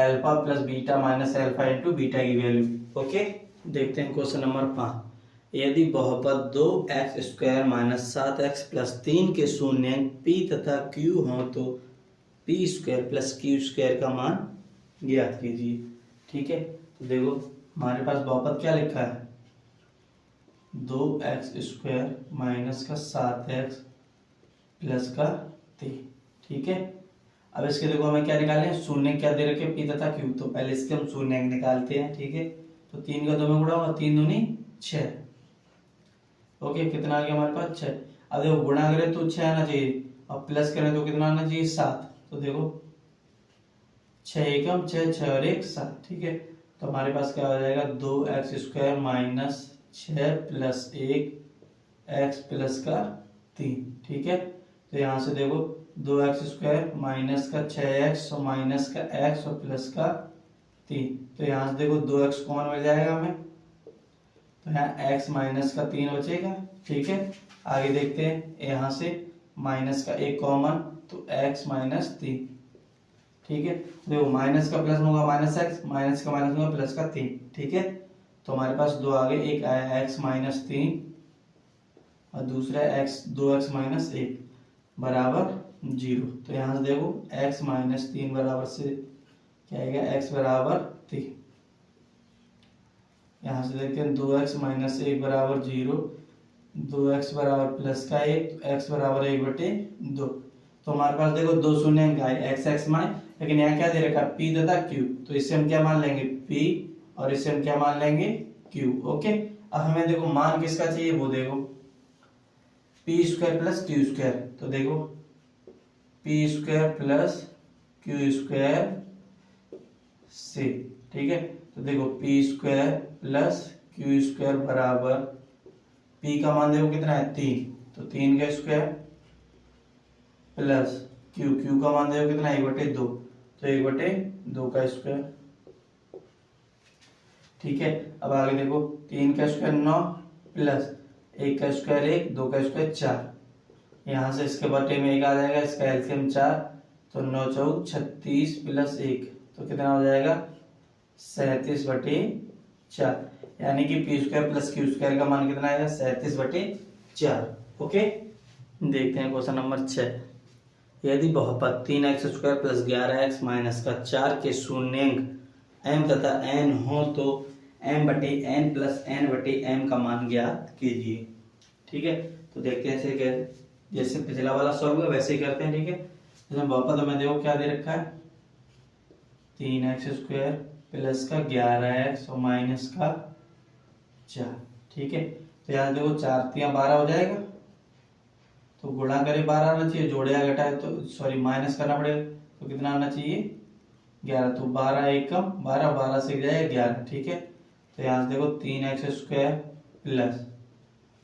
alpha plus beta minus alpha into beta की वैल्यू। ओके, देखते हैं क्वेश्चन नंबर 5। यदि बहुपद 2x² माइनस 7x प्लस 3 के शून्यंक p तथा q हो तो p² प्लस q² का मान ज्ञात कीजिए। ठीक है, तो देखो हमारे पास बहुपद क्या लिखा है 2x² माइनस का 7x प्लस का 3। ठीक है, अब इसके देखो हमें क्या निकालना है शून्य क्या दे रखे p तथा q, तो पहले इसके हम शून्य निकालते हैं। ठीक है, तो 3 का 2 में गुणा होगा 3 दूनी 6। ओके, कितना आ गया हमारे पास 6। अब देखो गुणा करें तो 6 आना चाहिए और प्लस करें तो कितना आना चाहिए 7। तो देखो 6 एकम 6 6 और 1 7। ठीक है, तो हमारे पास क्या हो जाएगा 2x² minus 6 plus 1 x plus का 3। ठीक है, तो यहाँ से देखो 2x² माइनस का 6x और माइनस का x और प्लस का 3। तो यहाँ से देखो 2x कॉमन मिल जाएगा हमें, तो यहाँ x माइनस का 3 बचेगा। ठीक है, आगे देखते हैं यहाँ से माइनस का 1 कॉमन तो x माइनस 3। ठीक है, देखो माइनस का प्लस होगा माइनस x, माइनस का माइनस होगा प्लस का 3। ठीक है, तो हमारे पास दो आगे एक आया x माइनस 3 और दूसरा x 2x माइनस 1 बराबर 0। तो यहाँ से देखो x माइनस 3 बराबर से क्या आएगा x बराबर 3। यहाँ से देखते हैं 2x माइनस 1 बराबर 0, 2x बराबर प्लस का 1, x बराबर 1/2। तो हमारे पास देखो दो शून्य आए x x मान, लेकिन यहाँ क्या दे रखा है p तथा q, तो इससे हम क्या मान लेंगे p और इससे हम क्या मान लेंगे q। ओके, अब हमें देखो मान किसका चाहिए वो देखो p² प्लस q²। तो देखो p² प्लस q² से। ठीक है, तो देखो p² प्लस q² बराबर p का मान देखो कितना है 3, तो 3 का स्क्वायर प्लस q का मान देखो कितना है 1/2, तो 1/2 का स्क्वायर। ठीक है, अब आगे देखो 3 का स्क्वायर 9 प्लस 1 का स्क्वायर 1, 2 का स्क्वायर 4। यहाँ से इसके बटे में 1 आ जाएगा, इसका एलसीएम 4, तो 9 चौक 36 प्लस 1 तो कितना हो जाएगा 37/4, यानी कि P square plus Q square का मान कितना आएगा 37/4। ओके, देखते हैं क्वेश्चन नंबर 6। यदि बहुपद 3x² प्लस 11x माइनस का 4 के शून्यंक m तथा n हो तो m/n प्लस n/m का मान ज्ञात कीजिए। ठीक है, तो देखते हैं इसे कैसे, जैसे पिछला वाला सॉल्व हुआ वैसे ही करते हैं। ठीक है, जैसे बहुपद में देखो क्या दे रखा है 3x² प्लस का 11x और माइनस का 4। ठीक है, तो यहाँ देखो 4 3 12 हो जाएगा, तो गुणा करे 12 आना चाहिए, जोड़े या घटाए तो सॉरी माइनस करना पड़ेगा, तो कितना आना चाहिए 11, तो 12 1 कम 12, 12 से जाएगा 11। ठीक है, तो यहाँ से देखो 3x² प्लस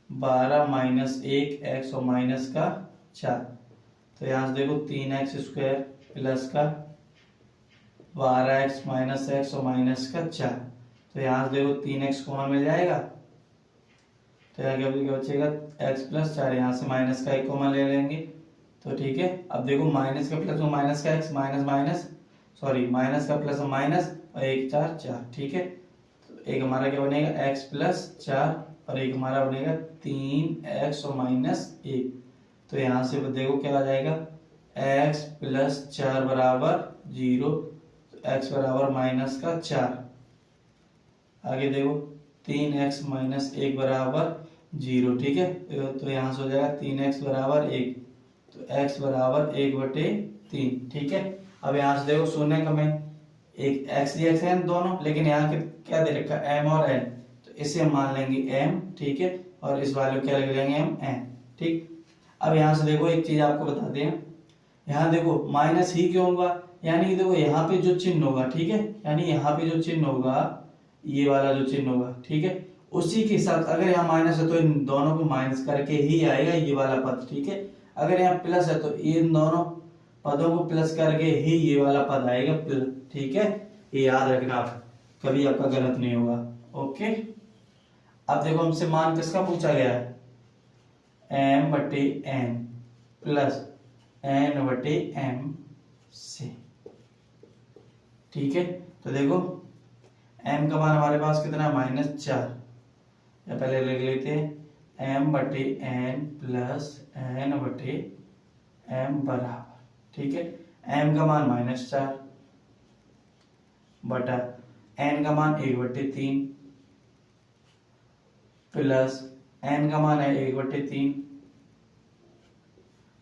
12 माइनस 1x और माइनस का 4, तो यहाँ से देखो 3x² प्लस का 12x माइनस x और माइनस का 4, तो यहाँ से देखो 3x कॉमन मिल जाएगा, तो यहाँ क्या बचेगा x प्लस 4, यहाँ से माइनस का 1 कॉमन ले लेंगे, तो ठीक है। अब देखो माइनस का प्लस और माइनस का x minus minus sorry minus का प्लस और माइनस और 1 4 4। ठीक है, तो एक हमारा क्या बनेगा x प्लस 4 और एक हमारा बनेगा 3x और माइनस 1, तो यहाँ से देखो क्या आ जाएगा x प्लस 4 बराबर 0, x बराबर माइनस का 4। आगे देखो 3x माइनस 1 बराबर 0। ठीक है, तो यहाँ से हो जाएगा 3x बराबर 1, तो x बराबर 1/3। ठीक है, अब यहाँ से देखो शून्य का में एक x x है दोनों, लेकिन यहाँ के क्या दे रखा है m और n, तो इसे हम मान लेंगे m। ठीक है, और इस वैल्यू क्या लग लेंगे हम n। ठीक, अब यहाँ से देखो एक चीज आपको बताते हैं, यहाँ देखो माइनस ही क्यों होगा, यानी कि देखो यहाँ पे जो चिन्ह होगा, ठीक है, यानी यहाँ पे जो चिन्ह होगा ये वाला जो चिन्ह होगा, ठीक है, उसी के साथ अगर यहाँ माइनस है तो इन दोनों को माइनस करके ही आएगा ये वाला पद। ठीक है, अगर यहाँ प्लस है तो इन दोनों पदों को प्लस करके ही ये वाला पद आएगा प्लस। ठीक है, ये याद रखना, आप कभी आपका गलत नहीं होगा। ओके, अब देखो हमसे मान किसका पूछा गया है m/n प्लस n/m से। ठीक है, तो देखो m का मान हमारे पास कितना है -4, या पहले लिख लेते हैं m/n प्लस n/m बराबर। ठीक है, m का मान -4 बटा n का मान 1/3 प्लस n का मान है 1/3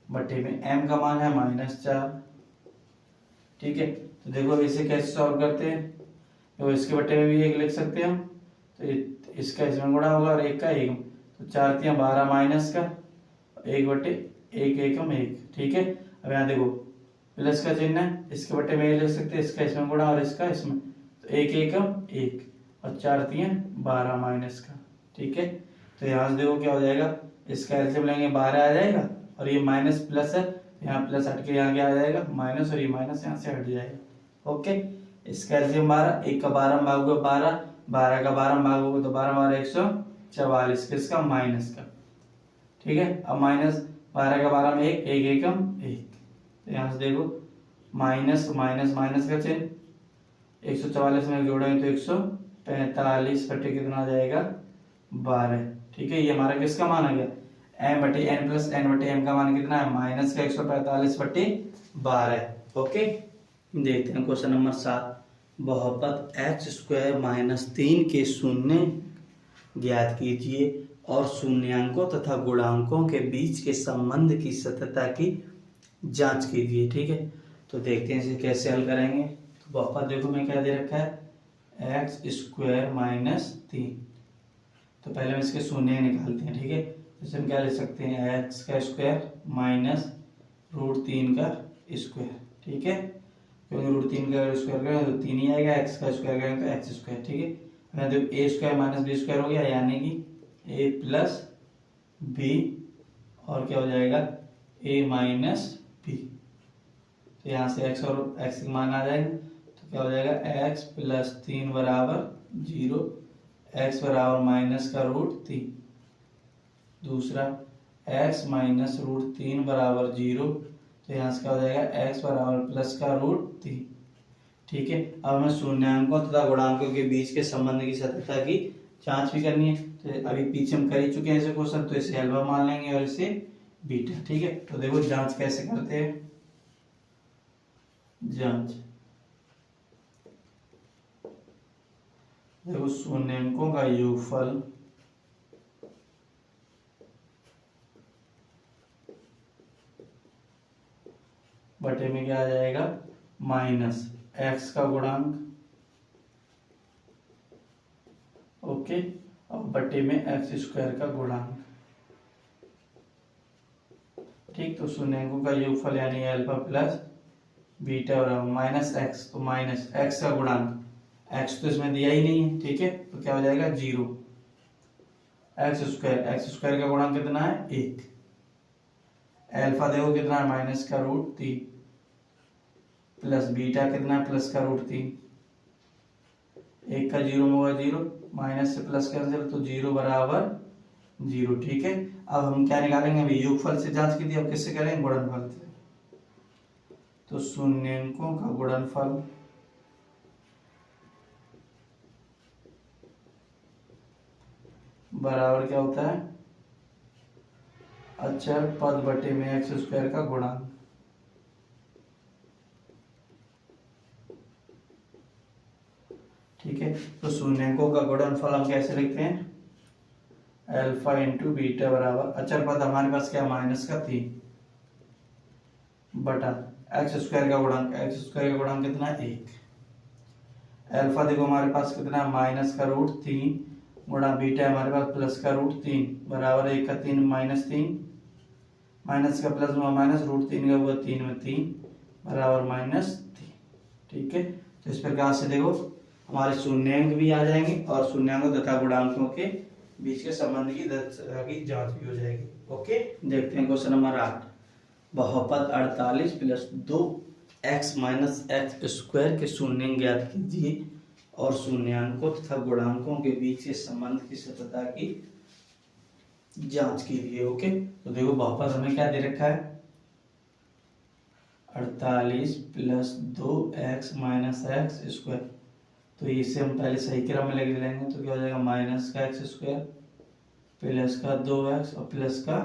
बटे में m का मान है -4। ठीक है, तो देखो इसे कैसे सॉल्व करते हैं, तो इसके बटे में भी 1 लिख सकते हैं हम, तो इसका इसमें गुणा होगा और 1 का 1, तो 4 3 12 माइनस का 1/1 एकम 1। ठीक है, अब यहाँ देखो प्लस का चिन्ह है, इसके बटे में 1 लिख सकते हैं, इसका इसमें गुणा और इसका इसमें, तो 1 एकम 1 और 4 3 12 माइनस का। ठीक है, तो यहाँ से देखो क्या हो जाएगा, इसका एलसीएम लेंगे 12 आ जाएगा, और ये माइनस प्लस है, यहाँ प्लस हट के यहाँ क्या आ जाएगा माइनस, और ये माइनस यहाँ से हट जाएगा। ओके, इसका एलसीएम 12, 1 का 12 में भागोगे 12, 12 का 12 में भागोगे तो 12 12 144, किसका माइनस का। ठीक है, अब माइनस 12 का 12 में 1 1 एकम 1, तो यहाँ से देखो माइनस माइनस माइनस का चिन्ह, 144 में जोड़ेंगे तो 145 बटे कितना आ जाएगा 12। ठीक है, ये हमारा किसका मान आ गया m/n प्लस n/m का मान कितना है माइनस का 145/12। ओके, देखते हैं क्वेश्चन नंबर 7। बहुपद x² - 3 के शून्य ज्ञात कीजिए और शून्यांकों तथा गुणांकों के बीच के संबंध की सत्यता की जांच कीजिए। ठीक है, तो देखते हैं इसे कैसे हल करेंगे। तो बहुपद देखो मैं क्या दे रखा है x² - 3, तो पहले हम इसके शून्य निकालते हैं। ठीक है, जैसे हम क्या ले सकते हैं x का स्क्वायर माइनस √3 का स्क्वायर। ठीक है, क्योंकि √3 का स्क्वायर करें तो 3 ही आएगा, x का स्क्वायर करें तो x²। ठीक है, तो a² - b² हो गया, यानी कि a प्लस b और क्या हो जाएगा a माइनस b, तो यहाँ से x और x के मान आ जाएंगे, तो क्या हो जाएगा x प्लस 3 बराबर 0, x बराबर माइनस का √3। दूसरा एक्स माइनस रूट 3 बराबर 0। तो यहाँ से क्या हो जाएगा x बराबर प्लस का रूट 3। ठीक है, अब हमें शून्यांकों तथा गुणांकों के बीच के संबंध की सत्यता की जांच भी करनी है। तो अभी पीछे हम कर ही चुके हैं ऐसे क्वेश्चन, तो इसे अल्फा मान लेंगे और इसे बीटा। ठीक है, तो देखो जांच कैसे करते हैं। जांच, देखो शून्यांकों का योगफल बटे में क्या आ जाएगा, माइनस एक्स का गुणांक, ओके, और बटे में एक्स स्क्वायर का गुणांक। ठीक, तो शून्यांकों का योगफल यानी अल्फा प्लस बीटा बराबर माइनस एक्स, तो माइनस एक्स का गुणांक, एक्स तो इसमें दिया ही नहीं है। ठीक है, तो क्या हो जाएगा 0, एक्स स्क्वायर का गुणांक कितना है 1, अल्फा देखो कितना है माइनस का रूट 3, प्लस बीटा कितना है प्लस का रूट 3, 1 का 0 में होगा 0, माइनस से प्लस कैंसिल, तो 0 बराबर 0। ठीक है, अब हम क्या निकालेंगे, अभी योगफल से जांच की थी, अब किससे करेंगे, गुणनफल से। तो शून्यांकों का गुणनफल बराबर क्या होता है, अचर पद बटे में एक्स स्क्वायर का गुणांक। ठीक है, तो शून्यांकों का गुणनफल हम कैसे लिखते हैं, अल्फा इंटू बीटा बराबर अचर पद हमारे पास क्या माइनस का 3 बटा एक्स स्क्वायर का गुणांक, एक्स स्क्वायर का गुणांक कितना है 1, अल्फा देखो हमारे पास कितना है माइनस का रूट 3 गुणा बीटा हमारे पास प्लस का रूट 3 बराबर 1 का 3 माइनस 3, माइनस का प्लस हुआ माइनस, रूट 3 का हुआ 3 में 3 बराबर माइनस 3। ठीक है, तो इस प्रकार से देखो हमारे शून्यांक भी आ जाएंगे और शून्यांकों तथा गुणांकों के बीच के संबंध की जांच भी हो जाएगी। ओके, देखते हैं क्वेश्चन नंबर 8। बहुपद 48 plus 2x minus x square के शून्य ज्ञात कीजिए और शून्यांकों तथा गुणांकों के बीच के संबंध की सत्यता की जांच कीजिए। ओके, तो देखो बहुपद हमें क्या दे रखा है, 48 plus 2x minus x square, तो इसे हम पहले सही क्रम में लेके लेंगे, तो क्या हो जाएगा माइनस का एक्स स्क्वायर प्लस का 2x और प्लस का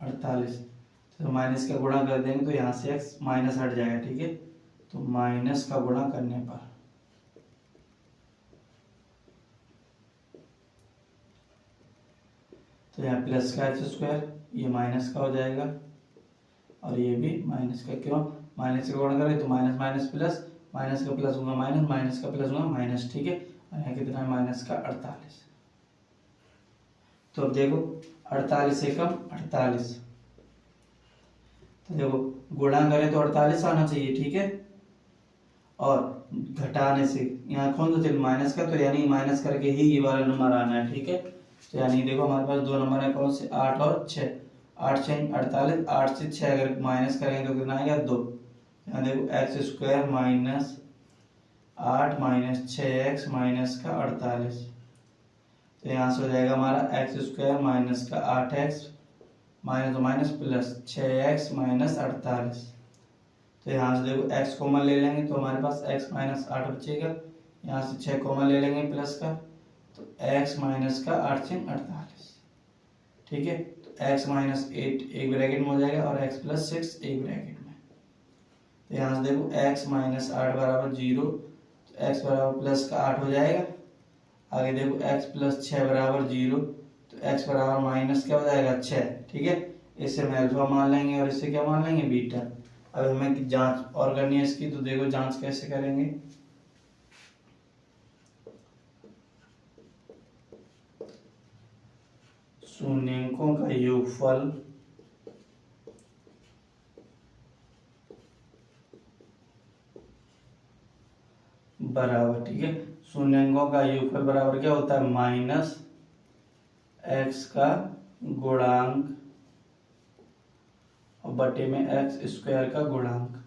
48, तो माइनस का गुणा कर देंगे तो यहाँ से x माइनस हट जाएगा। ठीक है, तो माइनस का गुणा करने पर तो यहाँ प्लस का एक्स स्क्वायर, ये माइनस का हो जाएगा और ये भी माइनस का, क्यों माइनस का गुणा करें तो माइनस माइनस प्लस, माइनस का प्लस होगा माइनस, माइनस का प्लस होगा माइनस। ठीक है, और यहाँ कितना है माइनस का 48। तो अब देखो 48 से कम 48, तो देखो गुणा करें तो 48 आना चाहिए। ठीक है, और घटाने से यहाँ कौन सा चिन्ह माइनस का, तो यानी माइनस करके ही ये वाला नंबर आना है। ठीक है, तो यानी देखो हमारे पास दो नंबर है, कौन से 8 और 6, 8 6 48, 8 से 6 अगर माइनस करेंगे तो कितना आएगा 2। यहाँ देखो x square minus 8 minus 6x minus का 48, तो यहाँ से हो जाएगा हमारा एक्स स्क्वायर माइनस का 8x minus minus plus 6x minus 48। तो यहाँ से देखो x कॉमन ले लेंगे तो हमारे पास x माइनस 8 बचेगा, यहाँ से 6 कॉमन ले लेंगे प्लस का, तो x माइनस का 8 6 48। ठीक है, तो x माइनस 8 एक ब्रैकेट में हो जाएगा और x प्लस 6 एक ब्रैकेट में। तो यहाँ से देखो x माइनस 8 बराबर 0, तो x बराबर प्लस का 8 हो जाएगा। आगे देखो x प्लस 6 बराबर 0, तो x बराबर माइनस क्या हो जाएगा 6। ठीक है, इसे हम अल्फा मान लेंगे और इसे क्या मान लेंगे बीटा। अब हमें जांच और करनी है इसकी, तो देखो जांच कैसे करेंगे। शून्यांकों का योगफल बराबर, ठीक है, शून्यांकों का योगफल बराबर क्या होता है माइनस एक्स का गुणांक और बटे में एक्स स्क्वायर का गुणांक।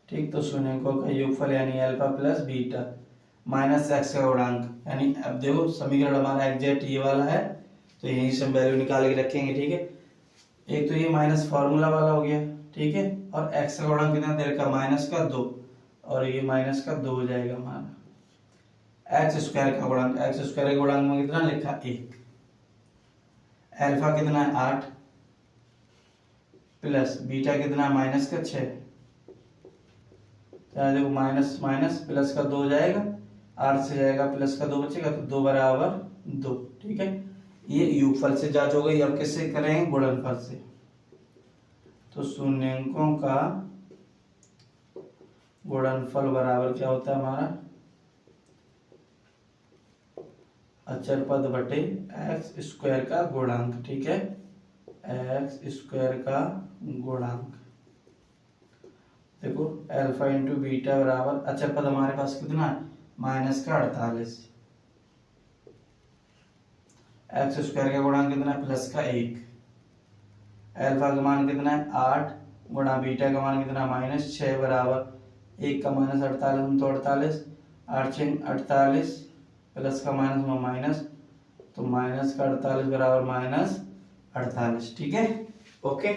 ठीक, तो शून्यांकों का योगफल यानी alpha plus beta, minus x का गुणांक, यानी अब देखो समीकरण हमारा एग्जैक्ट ये वाला है, तो यहीं से हम वैल्यू निकाल के रखेंगे, ठीक है। एक तो ये माइनस फार्मूला वाला हो गया, ठीक है, और एक्स का गुणांक कितना दे रखा, माइनस का 2, और ये माइनस का 2 हो जाएगा हमारा। एक्स स्क्वायर का गुणांक, एक्स स्क्वायर के गुणांक में कितना लिखा 1, अल्फा कितना है 8, प्लस बीटा कितना माइनस का 6, देखो माइनस माइनस प्लस का 2 हो जाएगा, 8 से जाएगा प्लस का 2 बचेगा, तो 2 बराबर 2, ठीक है। ये योगफल से जांच हो गई। अब किससे करेंगे, गुणनफल से। तो शून्यंकों का गुणनफल बराबर क्या होता है हमारा, अचर पद बटे एक्स स्क्वायर का गुणांक, ठीक है, एक्स स्क्वायर का गुणांक। देखो अल्फा इंटू बीटा बराबर, अचर पद हमारे पास कितना है, माइनस का 48, एक्स स्क्वायर का गुणांक कितना है, प्लस का 1, अल्फा का मान कितना है 8 गुणा बीटा का मान कितना माइनस 6 बराबर 1 का माइनस 48 तो 48, 8 48 प्लस का माइनस में माइनस, तो माइनस का 48 बराबर माइनस 48, ठीक है, ओके।